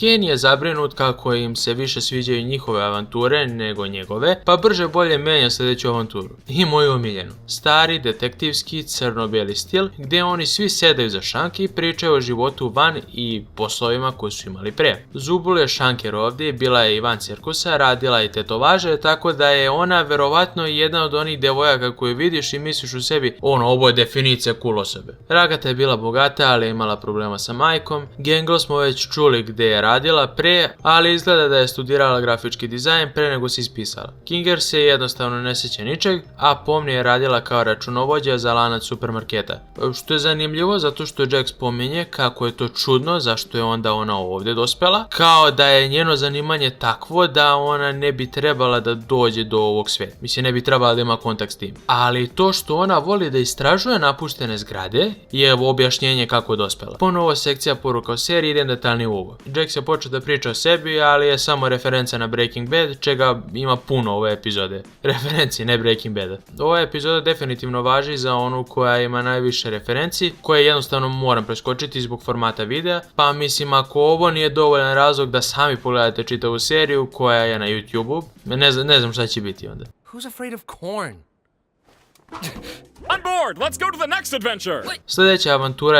Ken je zabrinut kako im se više sviđaju njihove avanture nego njegove, pa brže bolje menja sljedeću avanturu. I moju omiljenu. Stari, detektivski, crno-bijeli stil, gdje oni svi sedaju za šanke i pričaju o životu van i poslovima koje su imali pre. Zubul je šanker ovdje, bila je i van cirkusa, radila je tetovaže, tako da je ona verovatno jedna od onih devojaka koju vidiš i misliš u sebi, ovo je definicija cool osobe. Ragata je bila bogata, ali je imala problema sa majkom. Gangle smo već čuli gdje je radila pre, ali izgleda da je studirala grafički dizajn pre nego se ispisala. Kinger se jednostavno ne sjeća ničeg, a pomnije je radila kao računovođa za lanac supermarketa. Što je zanimljivo zato što Jack spominje kako je to čudno zašto je onda ona ovdje dospela, kao da je njeno zanimanje takvo da ona ne bi trebala da dođe do ovog sveta. Mislim, ne bi trebala da ima kontakt s tim. Ali to što ona voli da istražuje napuštene zgrade je objašnjenje kako je dospela. Ponovo sekcija poruka o seriji, idem detaljni uvod. Jack se počeo da priča o sebi, ali je samo referenca na Breaking Bad, čega ima puno ove epizode. Referenci, ne Breaking Bada. Ova epizoda definitivno važi za onu koja ima najviše referenci, koje jednostavno moram preskočiti zbog formata videa, pa mislim ako ovo nije dovoljan razlog da sami pogledate čitavu seriju koja je na YouTube-u, ne znam šta će biti onda. Who's afraid of corn? On board! Let's go to the next adventure! Sljedeća avantura